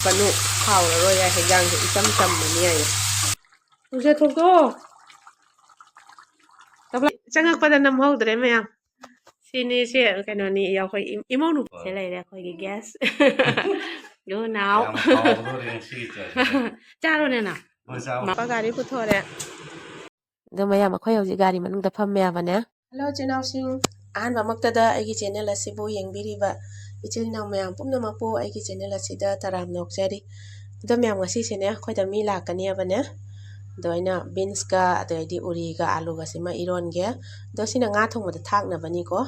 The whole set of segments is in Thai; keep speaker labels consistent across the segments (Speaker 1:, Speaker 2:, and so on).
Speaker 1: ปนุเผาแล้วด้วยให้ย่างถึงจำมันเนี่ยลูกจะถูกตัวแต่ว่าจังก็จะนำเขาได้ไหมอ่ะทีนี้เสียกันวันนี้อยากคอยอีโมนุเสียอะไรแล้วคอยแก๊สดูหนาวจ้าเราเนี่ยนะมาปากการีพุทโธเนี่ยเดี๋ยวมาอยากมาค่อยเอาจิการีมันต้องแต่พัมแม่วันเนี้ยฮัลโหลเจ้าหน้าสิงอ่านว่ามักจะได้ไอ้กิจเนี่ยละสิบูยังบิริบะอีเจ้าหน้าแม่ปุ๊บน้ำมาปูไอ้กิจเนี่ยละสิดาตารามนกเจดีเดี๋ยวแม่มาสิเสเนี่ยค่อยจะมีหลักกันเนี่ยวันเนี้ยโดยนะบินส์ก็โดยดีอุริก็อาลูก็สิมาอีรอนเกะโดยสินะงาทงมันจะทักนะวันนี้ก็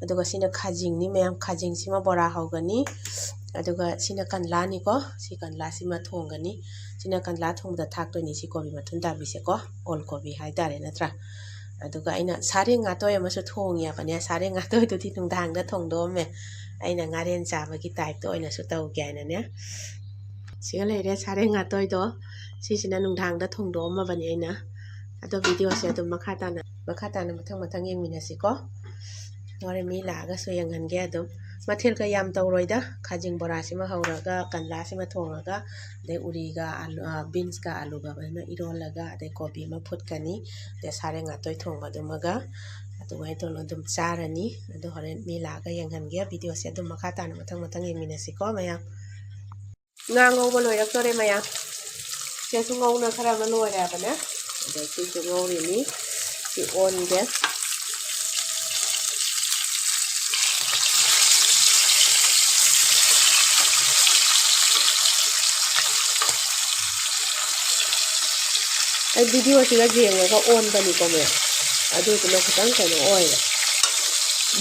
Speaker 1: โดยก็สินะขจิงนี่แม่ขจิงสิมาบราเฮากันนี่โดยก็สินะกันลานี่ก็สิกันลาสิมาทงกันนี่สินะกันลาทงมันจะทักตัวนี้สิก็มีมาทุนดาบิเสก็ออลก็มีให้ได้เลยนะจ๊ะโดยก็ไอ้น่ะสาเรงาตัวยังมาสุดทงเนี่ยวันนี้สาเรงาตัวตัวที่ตรงทางได้ทงโดมแม่ไอ้น่ะงาเรียนจ่าเมื่อกี้ตายตัวไอ้น่ะสุดเตาแก่เนี่ยสิก็เลยได้สาเรงาตัวสินะนุ่งทางได้ทงโดมมาวันนี้นะตัววิดีโอเสียตัวมาคาตานะมาทั้งยังมีนะสิก็เราได้มีหลาก็สวยอย่างนั้นแก่ตัวมาเที่ยวก็ยำตัวรอยด้ขจิงบราสิมาเขาแล้วก็กันลาสิมาทงแล้วก็ได้อุริก็บินส์ก็อาลูก็มาอีโรนแล้วก็ได้กอบีมาพูดกันนี่ได้สาเรงาตัวทงมาตัวมาก็ตัวให้ตัวนั้นตัวจาระนี่ตัวเขาได้มีหลาก็อย่างนั้นแก่วิดีโอเสียตัวมาคาตานะมาทั้งยังมีนะสิก็มายังงางงบเลยแล้วก็ได้มายังเจ้าทุ่งงนะคารามันลอยแล้วปะเนี่ยเดี๋ยวที่จะงงนี่ที่โอนเด้ไอ้วิดีโอที่เราเรียนแล้วก็โอนไปนี่ก็ไม่อะดูจะมาตั้งใจน้อย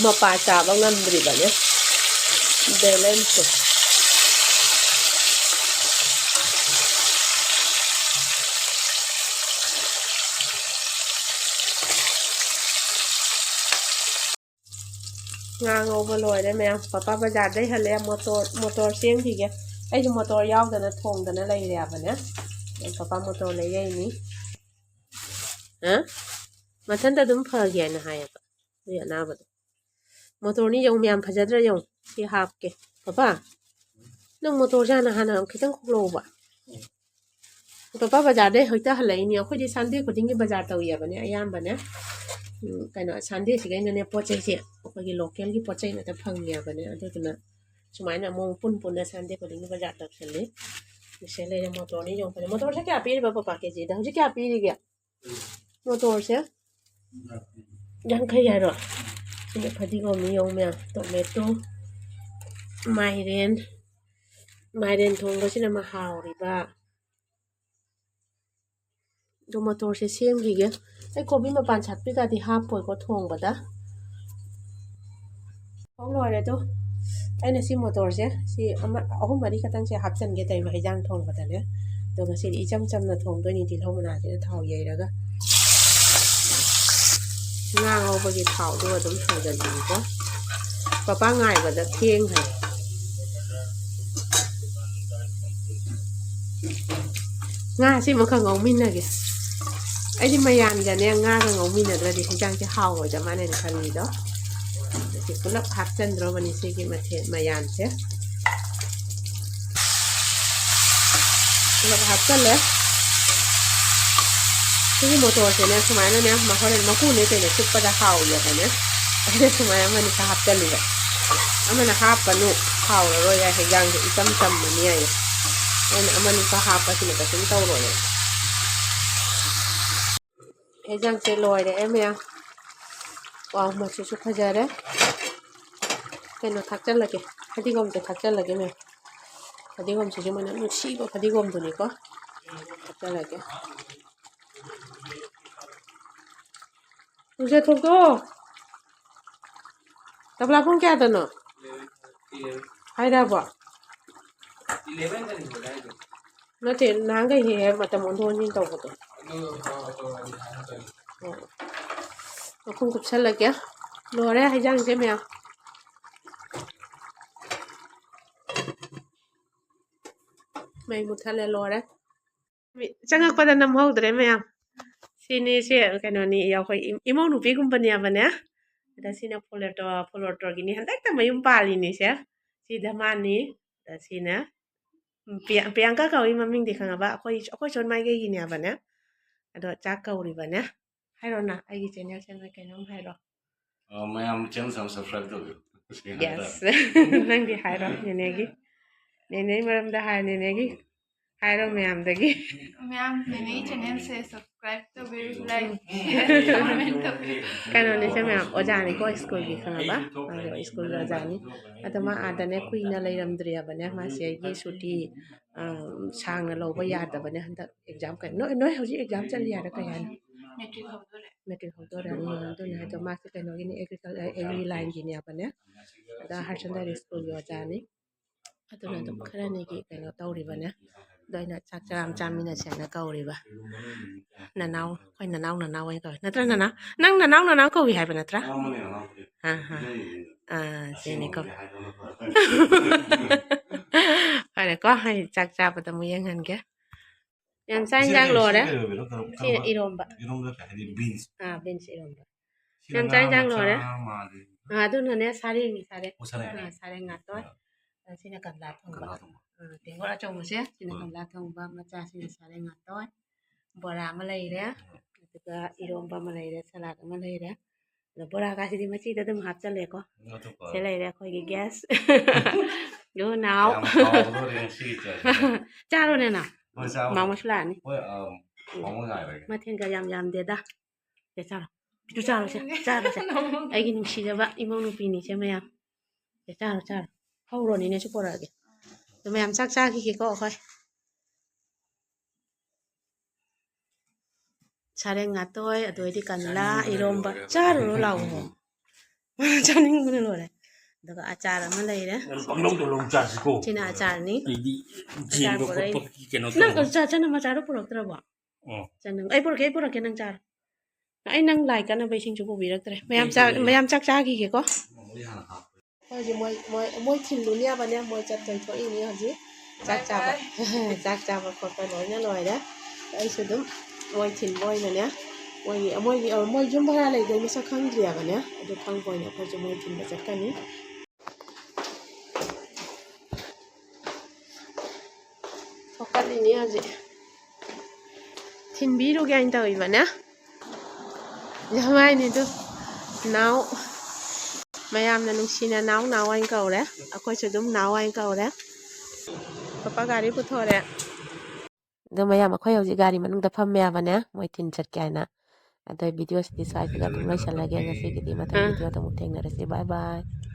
Speaker 1: มาป่าจ่าบางนั่นบริบาเนี่ยเดลเลนส์งางงมาลอยได้ไหมป้าประหยัดได้ทะเลมอเตอร์เสียงทีแกไอ้มอเตอร์ยาวแต่นั้นทงแต่นั้นอะไรเรียบเนี่ยป้ามอเตอร์เลยยังนี่ฮะมาทันแต่ดุมเพอเกียนะฮะยังเรียนน้าบัดมอเตอร์นี่ยังมีอันพจัดระยงที่ฮับเกป้าน้องมอเตอร์จานะฮะน้องคิดตั้งคุกโลบะป้าประหยัดได้เฮ้ยแต่ทะเลเนี่ยค่อยที่ซันดี้ก็ทิ้งที่ประหยัดตัวเยอะบัดเนี่ยยามบัดเนี่ยกันเนาะซันดี้สิกันเนี่ยพอใจเสียก็ยี่โลเกลที่พอใจเนี่ยแต่พังเนี่ยบัดเนี่ยอันนี้ก็นะสมัยน่ะมองปุ่นเนี่ยซันดี้ก็ทิ้งที่ประหยัดตัวเฉลี่ยไม่ใช่เลยมอเตอร์นี่ยังเป็นมอเตอร์ใช่แค่ปีนี้ป้าเกจิได้เขาจะแค่ปีนี้แกมอเตอร์ใช่ยังขยายหรอเนี่ยพอดีก็มีองค์เนี่ยตัวเมตุไมเรนทงก็ใช่นะมาหาวริบ้าดูมอเตอร์เสียงดีเกไอ้โคบิมาปันชัดพี่กาที่ห้าป่วยก็ทงบัดอ่ะท้องลอยเลยตัวไอ้เนี่ยสิมอเตอร์ใช่สิเอามาดีก็ตั้งใจหักจันเกตใจมาให้ย่างทงบัดเนี่ยตัวก็สิอีจำนะทงตัวนี้ที่เท่ามันอาจจะเท่าใหญ่แล้วก็งาเอาไปกินเผาด้วยต้องทำกันดีก็ป้าง่ายกว่าจะเที่ยงให้ง่าสิมันก็งงมินนะแกไอ้ที่มายานกันเนี่ยง่าก็งงมินนะแต่ดิฉันจังจะเฮาจะมาในคันนี้เนาะที่คุณรับพักจันทร์วันนี้สิกิมาเทมายานเช่รับพักจันเลยที่มอเตอร์เสียเนี่ยสมัยนั้นเนี่ยมาเขาเรียนมาคู่นี้เป็นชุดประดาเฮาอย่างเนี้ยไอ้สมัยมันจะหับจันเลยมันหับกันนุเฮาแล้วด้วยให้ย่างถึงจำมันเนี่ยมันก็หับไปที่ไหนก็ถึงเต้าเลยไอ้จังเจลอยเลยไหมอ่ะว้าวมาชุดขยะเลยเป็นนักทักจันเลยแกพอดีกมจะทักจันเลยแกไหมพอดีกมชุดมันนั่นชีก็พอดีกมตัวนี้ก็ทักจันเลยแกลูกจะถูกตัวแต่ปลาพุ่งแก่ตัวเนาะให้ได้ปะน่าจะนางก็เหี้ยมาแต่มองโดนยิงตัวตัวเราคงกับฉันเลยแกรอได้ให้ย่างใช่ไหมอ่ะไม่หมดทะเลรอได้จังก็จะนำเขาได้ไหมอ่ะทีนี้เสียกันวันนี้อยากคอยอีโมนุปีกุมปัญญาบันเนี่ยแต่สินะพอลเลอร์กินนี่ฮันแต่ไม่ยุ่งปาลีนี่เสียสิดามันนี่แต่สินะ Priyanka kau maming di khanga ba akoi chon mai ge ne ba ne ado cha kau ri ba ne hairo na ai gi channel kai nom hairo
Speaker 2: mayam channel sam subscribe to
Speaker 1: yes nang di hairo ne gi ne maram da ha ne gi hairo mayam da gi
Speaker 3: ma'am मैंने चैनल से सब्सक्राइब तो भी like comment तो भी
Speaker 1: kano ne se mayam oja ni ko school gi khanga ba school ga ja ni atama ada ne kuina leiram dria ba ne ma se gi suti sang na lo ba ya da ba ne handa exam kan no hauji exam chal ya da ka ya
Speaker 3: matric हो तो ले
Speaker 1: metric ho to ra ni to ne to ma se kano gi ni agriculture agri line gi ne ba ne da har secondary school yo ja ni atuna to khara ne gi kano taw ri ba ne doina chak charam chamina se na kaw ri ba nanau khoi nanau ai ko natra nanau ko wi hai ba natra ha ha se ne ko phải có hay chak cha ba tamu yang han ke yang sang jang lo da si iromba
Speaker 2: beans
Speaker 1: beans iromba yang sang jang lo da tu na ne sare sare ngat to sina kam la thong ba tengo ra chong se sina kam la thong ba ma cha sina sare ngat to bora ma lai re aduga iromba ma lai re salad ma lai re la bora ka si ma chi da dum hap chale ko se lai re khoi gi gas do now cha rồi nè nào mau mà xula ni mà thiên cái yam de da để cha rồi chú cha rồi cha ai cái nung xí ra ba imong nung pini xem mày để cha rồi hau rồi nè chú bora kì tụi mày chắc khi có coi 차례 ngatoy adoy di kanla iromba charo law ho chaning mun lo re daga achar ma lai re
Speaker 2: pangdong to long charge ko
Speaker 1: china achar ni
Speaker 2: di jin ko ko ki no
Speaker 1: nang cha chana ma charo purok tra ba chanang ai purok ke nang char ai nang lai kana bai sing chu bu birak tre mayam chak cha ki ke ko ho ji moi thin lu nia ba ne moi chat chai tho i ni ho ji chak cha ba ko pa loi da ai su dum moi thin moi na ne moi jum bara lai dai masa khang dria ba ne adu khang boy ne ko ju moi thin ba chat kan ni fokat ini aja thin biru ga in tau ba ne jamai ni tu nau mayam na nung sina nau anh kau re akoi chu dum nau anh kau re papa gari pu tho re do mayam akoi hoji gari manung da pham ya ba ne moi tin chat kya na adoi video si sai ga tum lai sala ge ngasi gi di mata video ta mu theng na re bye bye